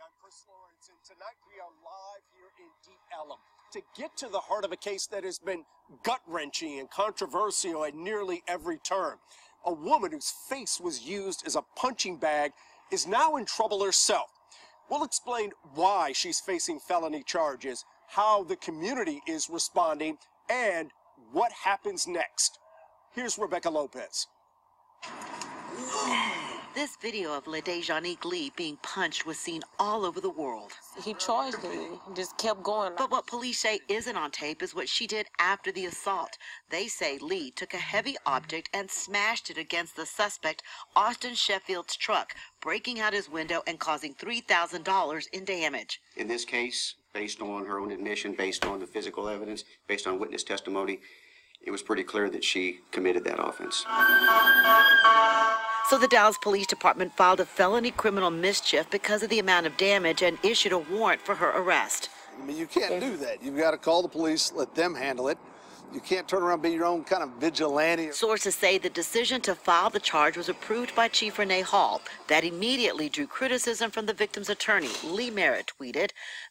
I'm Chris Lawrence, and tonight we are live here in Deep Ellum to get to the heart of a case that has been gut-wrenching and controversial at nearly every turn. A woman whose face was used as a punching bag is now in trouble herself. We'll explain why she's facing felony charges, how the community is responding, and what happens next. Here's Rebecca Lopez. This video of LaDejanique Lee being punched was seen all over the world. He charged me, just kept going. But what police say isn't on tape is what she did after the assault. They say Lee took a heavy object and smashed it against the suspect, Austin Sheffield's truck, breaking out his window and causing $3,000 in damage. In this case, based on her own admission, based on the physical evidence, based on witness testimony, it was pretty clear that she committed that offense. So the Dallas Police Department filed a felony criminal mischief because of the amount of damage and issued a warrant for her arrest. I mean, you can't do that. You've got to call the police, let them handle it. You can't turn around and be your own kind of vigilante. Sources say the decision to file the charge was approved by Chief Renee Hall. That immediately drew criticism from the victim's attorney. Lee Merritt tweeted,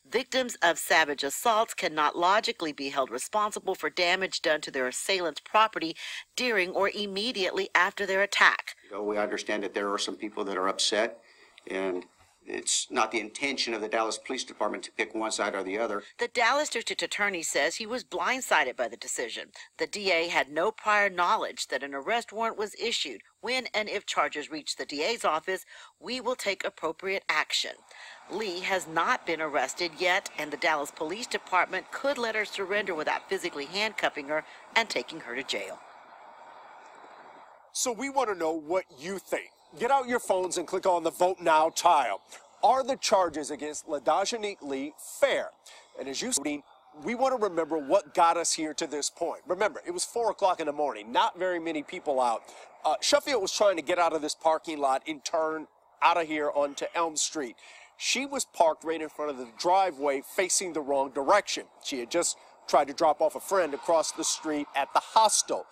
"Victims of savage assaults cannot logically be held responsible for damage done to their assailant's property during or immediately after their attack." You know, we understand that there are some people that are upset, and it's not the intention of the Dallas Police Department to pick one side or the other. The Dallas District Attorney says he was blindsided by the decision. The DA had no prior knowledge that an arrest warrant was issued. When and if charges reach the DA's office, we will take appropriate action. Lee has not been arrested yet, and the Dallas Police Department could let her surrender without physically handcuffing her and taking her to jail. So we want to know what you think. Get out your phones and click on the Vote Now tile. Are the charges against LaDejanique Lee fair? And as you see, we want to remember what got us here to this point. Remember, it was 4 o'clock in the morning, not very many people out. Sheffield was trying to get out of this parking lot and turn out of here onto Elm Street. She was parked right in front of the driveway facing the wrong direction. She had just tried to drop off a friend across the street at the hostel.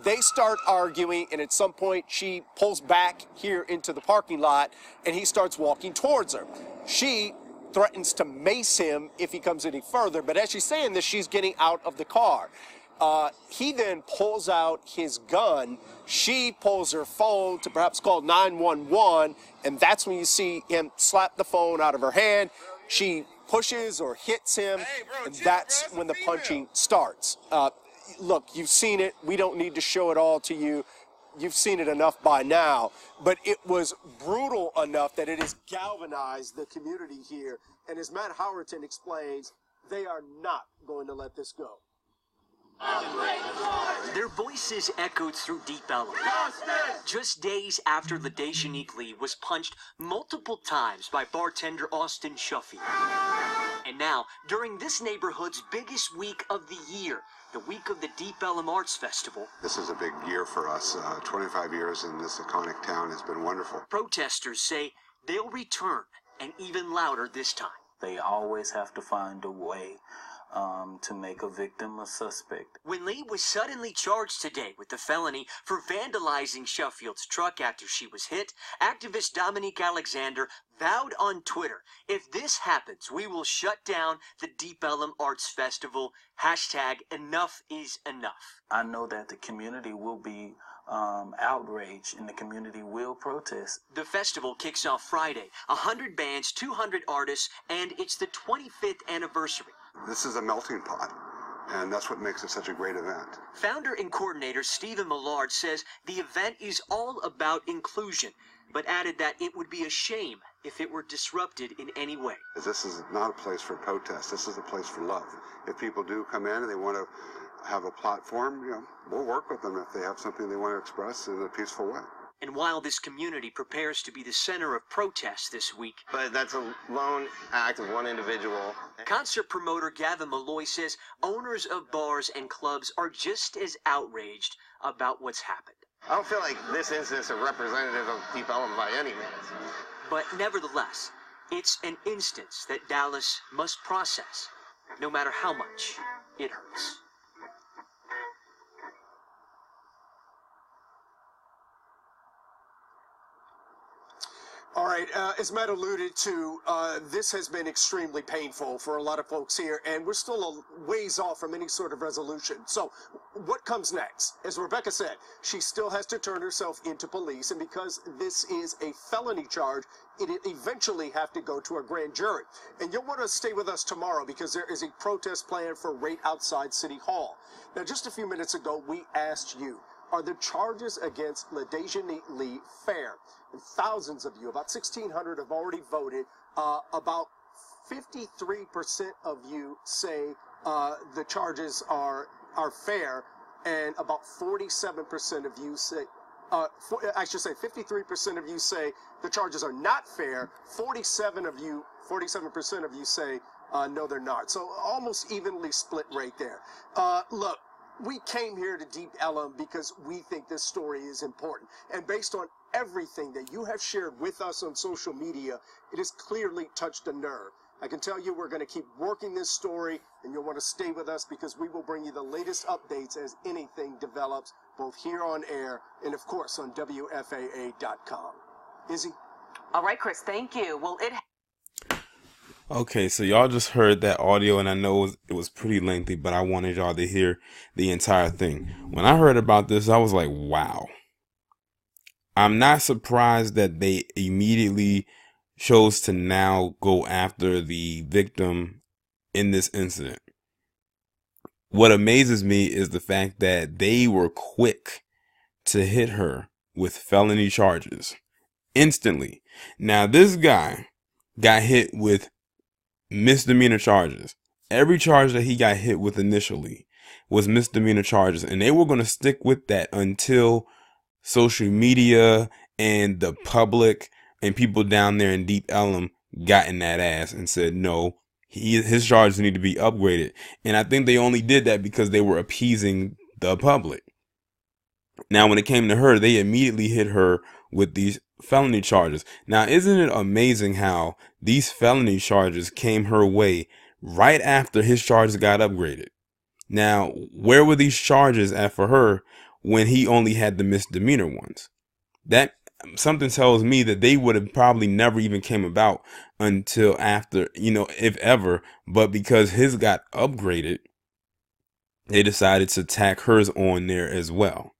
They start arguing, and at some point she pulls back here into the parking lot, and he starts walking towards her. She threatens to mace him if he comes any further, but as she's saying this, she's getting out of the car. He then pulls out his gun. She pulls her phone to perhaps call 911, and that's when you see him slap the phone out of her hand. She pushes or hits him, and that's when the punching starts. Look, you've seen it. We don't need to show it all to you. You've seen it enough by now. But it was brutal enough that it has galvanized the community here. And as Matt Howerton explains, they are not going to let this go. Their voices echoed through Deep Ellum. Just days after LaDejanique Lee was punched multiple times by bartender Austin Sheffield. And now, during this neighborhood's biggest week of the year, the week of the Deep Ellum Arts Festival, this is a big year for us. 25 years in this iconic town has been wonderful. Protesters say they'll return, and even louder this time. They always have to find a way to make a victim a suspect. When Lee was suddenly charged today with the felony for vandalizing Sheffield's truck after she was hit, activist Dominique Alexander vowed on Twitter, "If this happens, we will shut down the Deep Ellum Arts Festival. #enough is enough." I know that the community will be outraged and the community will protest. The festival kicks off Friday. 100 bands, 200 artists, and it's the 25th anniversary. This is a melting pot, and that's what makes it such a great event. Founder and coordinator Stephen Millard says the event is all about inclusion, but added that it would be a shame if it were disrupted in any way. This is not a place for protest. This is a place for love. If people do come in and they want to have a platform, you know, we'll work with them if they have something they want to express in a peaceful way. And while this community prepares to be the center of protests this week, but that's a lone act of one individual. Concert promoter Gavin Malloy says owners of bars and clubs are just as outraged about what's happened. I don't feel like this instance is representative of Deep Ellum by any means. But nevertheless, it's an instance that Dallas must process, no matter how much it hurts. All right, as Matt alluded to, this has been extremely painful for a lot of folks here, and we're still a ways off from any sort of resolution. So what comes next? As Rebecca said, she still has to turn herself into police, and because this is a felony charge, it eventually have to go to a grand jury. And you'll want to stay with us tomorrow because there is a protest planned for right outside City Hall. Now, just a few minutes ago, we asked you, are the charges against LaDasia Lee fair? And thousands of you, about 1,600, have already voted. About 53% of you say the charges are fair, and about 47% of you say, I should say 53% of you say the charges are not fair. 47% of you say no, they're not. So almost evenly split right there. Look. We came here to Deep Ellum because we think this story is important. And based on everything that you have shared with us on social media, it has clearly touched a nerve. I can tell you we're going to keep working this story, and you'll want to stay with us because we will bring you the latest updates as anything develops, both here on air and, of course, on WFAA.com. Izzy? All right, Chris, thank you. Well, Okay, so y'all just heard that audio, and I know it was pretty lengthy, but I wanted y'all to hear the entire thing. When I heard about this, I was like, wow. I'm not surprised that they immediately chose to now go after the victim in this incident. What amazes me is the fact that they were quick to hit her with felony charges instantly. Now, this guy got hit with misdemeanor charges. Every charge that he got hit with initially was misdemeanor charges, and they were going to stick with that until social media and the public and people down there in Deep Ellum got in that ass and said, no, his charges need to be upgraded. And I think they only did that because they were appeasing the public. Now, when it came to her, they immediately hit her with these felony charges. Now, isn't it amazing how these felony charges came her way right after his charges got upgraded? Now, where were these charges at for her when he only had the misdemeanor ones? That something tells me that they would have probably never even came about until after, if ever. But because his got upgraded, they decided to tack hers on there as well.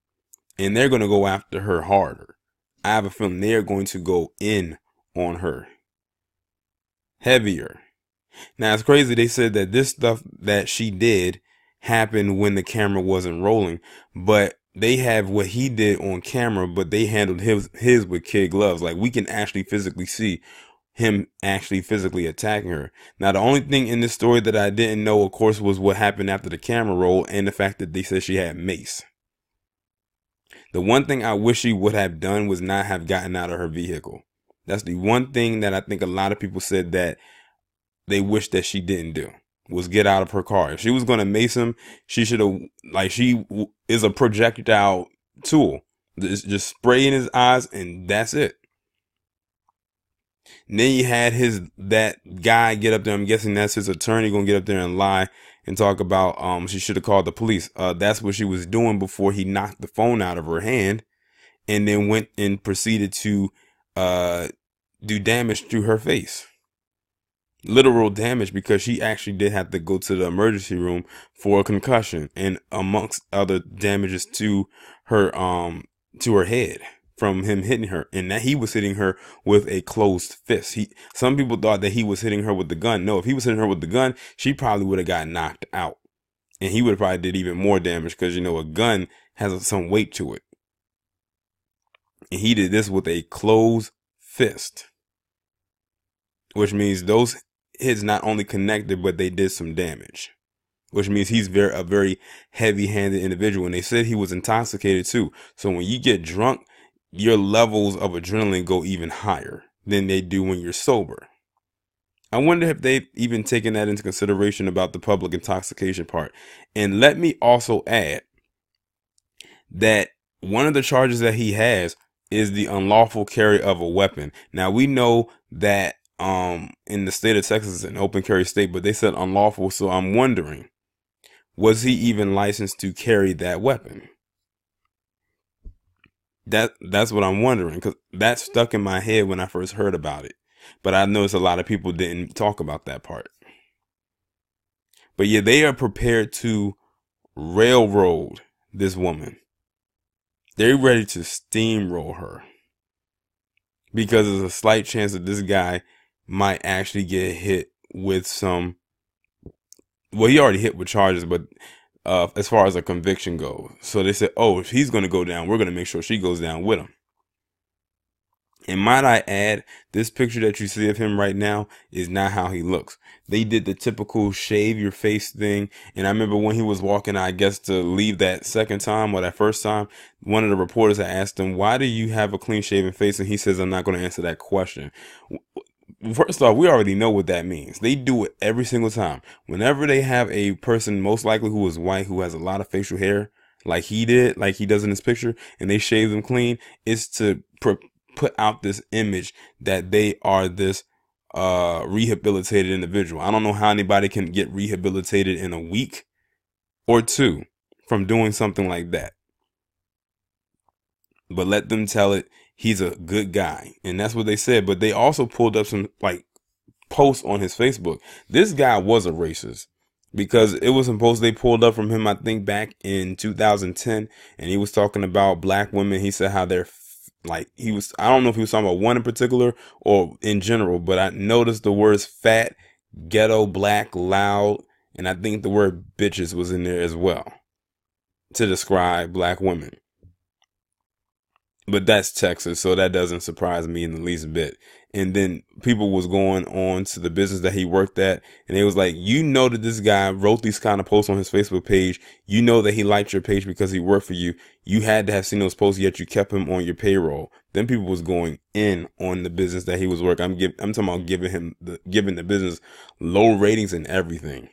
And they're going to go after her harder. I have a feeling they're going to go in on her heavier. Now, it's crazy. They said that this stuff that she did happened when the camera wasn't rolling, but they have what he did on camera, but they handled his with kid gloves. Like, we can actually physically see him actually physically attacking her. Now, the only thing in this story that I didn't know, of course, was what happened after the camera roll and the fact that they said she had mace. The one thing I wish she would have done was not have gotten out of her vehicle. That's the one thing that I think a lot of people said that they wish that she didn't do, was get out of her car. If she was going to mace him, she should have, she is a projectile tool. Just spray in his eyes and that's it. And then you had that guy get up there. I'm guessing that's his attorney going to get up there and lie and talk about she should have called the police. That's what she was doing before he knocked the phone out of her hand and then went and proceeded to do damage to her face. Literal damage, because she actually did have to go to the emergency room for a concussion and amongst other damages to her head from him hitting her, and that he was hitting her with a closed fist. Some people thought that he was hitting her with the gun. No, if he was hitting her with the gun, she probably would have got knocked out, and he would have probably did even more damage because a gun has some weight to it. And he did this with a closed fist, which means those hits not only connected, but they did some damage, which means he's a very heavy-handed individual. And they said he was intoxicated too. So when you get drunk, your levels of adrenaline go even higher than they do when you're sober. I wonder if they've even taken that into consideration about the public intoxication part. And let me also add that one of the charges that he has is the unlawful carry of a weapon. Now, we know that in the state of Texas, it's an open carry state, but they said unlawful. So I'm wondering, was he even licensed to carry that weapon? That's what I'm wondering, because that stuck in my head when I first heard about it. But I noticed a lot of people didn't talk about that part. But yeah, they are prepared to railroad this woman. They're ready to steamroll her, because there's a slight chance that this guy might actually get hit with some. Well, he already hit with charges, but as far as a conviction goes. So they said, oh, if he's going to go down, we're going to make sure she goes down with him. And might I add, this picture that you see of him right now is not how he looks. They did the typical shave your face thing. And I remember when he was walking, I guess, to leave that second time or that first time, one of the reporters had asked him, why do you have a clean shaven face? And he says, I'm not going to answer that question. First off, we already know what that means. They do it every single time. Whenever they have a person, most likely who is white, who has a lot of facial hair, like he did, like he does in this picture, and they shave them clean, it's to put out this image that they are this rehabilitated individual. I don't know how anybody can get rehabilitated in a week or two from doing something like that. But let them tell it. He's a good guy. And that's what they said. But they also pulled up some like posts on his Facebook. This guy was a racist, because it was some posts they pulled up from him, I think back in 2010. And he was talking about black women. He said how they're like, I don't know if he was talking about one in particular or in general, but I noticed the words fat, ghetto, black, loud. And I think the word bitches was in there as well to describe black women. But that's Texas, so that doesn't surprise me in the least bit. And then people was going on to the business that he worked at, and it was like, you know that this guy wrote these kind of posts on his Facebook page. You know that he liked your page because he worked for you. You had to have seen those posts, yet you kept him on your payroll. Then people was going in on the business that he was working. I'm talking about giving the business low ratings and everything.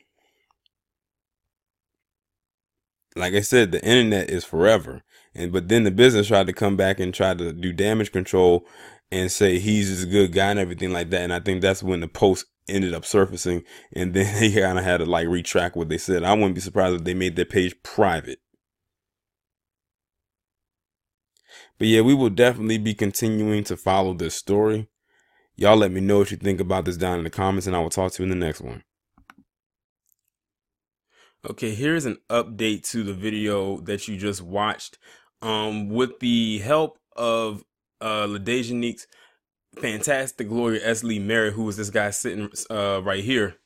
Like I said, the internet is forever. But then the business tried to come back and try to do damage control and say he's just a good guy and everything like that. And I think that's when the post ended up surfacing. And then they kind of had to like retract what they said. I wouldn't be surprised if they made their page private. But yeah, we will definitely be continuing to follow this story. Y'all let me know what you think about this down in the comments, and I will talk to you in the next one. Okay, here's an update to the video that you just watched. With the help of LaDejanique's fantastic lawyer, S. Lee Merritt, who is this guy sitting right here,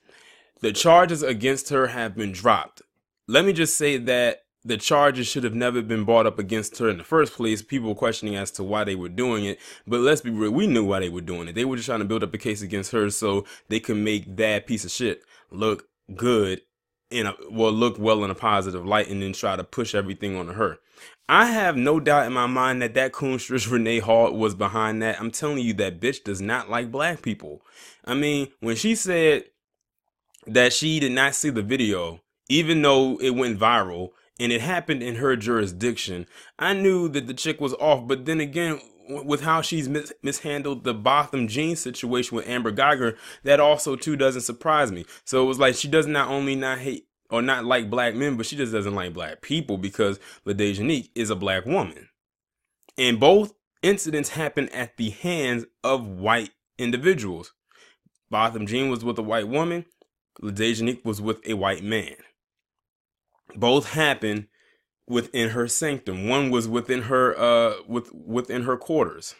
the charges against her have been dropped. Let me just say that the charges should have never been brought up against her in the first place. People were questioning as to why they were doing it. But let's be real, we knew why they were doing it. They were just trying to build up a case against her so they could make that piece of shit look good, look well in a positive light, and then try to push everything on her. I have no doubt in my mind that coonstress Renee Hall was behind that. I'm telling you, that bitch does not like black people. I mean, when she said that she did not see the video, even though it went viral and it happened in her jurisdiction, I knew that the chick was off. But then again, with how she's mishandled the Botham Jean situation with Amber Geiger, that also too doesn't surprise me. So it was like, she does not only not hate or not like black men, but she just doesn't like black people, because LaDejanique is a black woman. And both incidents happened at the hands of white individuals. Botham Jean was with a white woman. LaDejanique was with a white man. Both happened within her sanctum. One was within her within her quarters.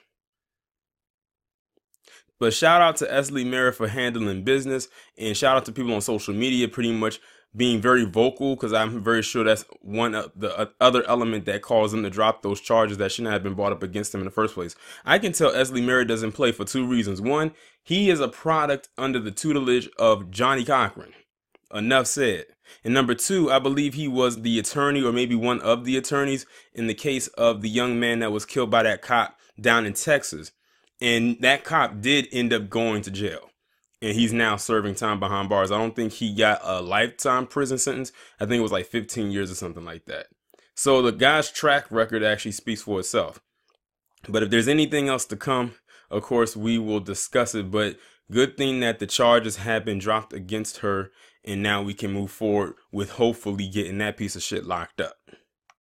But shout out to S. Lee Merritt for handling business, and shout out to people on social media pretty much being very vocal, because I'm very sure that's one of the other element that caused them to drop those charges that shouldn't have been brought up against them in the first place. I can tell S. Lee Merritt doesn't play for two reasons. One, he is a product under the tutelage of Johnny Cochran. Enough said. And number two, I believe he was the attorney, or maybe one of the attorneys, in the case of the young man that was killed by that cop down in Texas. And that cop did end up going to jail. And he's now serving time behind bars. I don't think he got a lifetime prison sentence. I think it was like 15 years or something like that. So the guy's track record actually speaks for itself. But if there's anything else to come, of course, we will discuss it. But good thing that the charges have been dropped against her. And now we can move forward with hopefully getting that piece of shit locked up.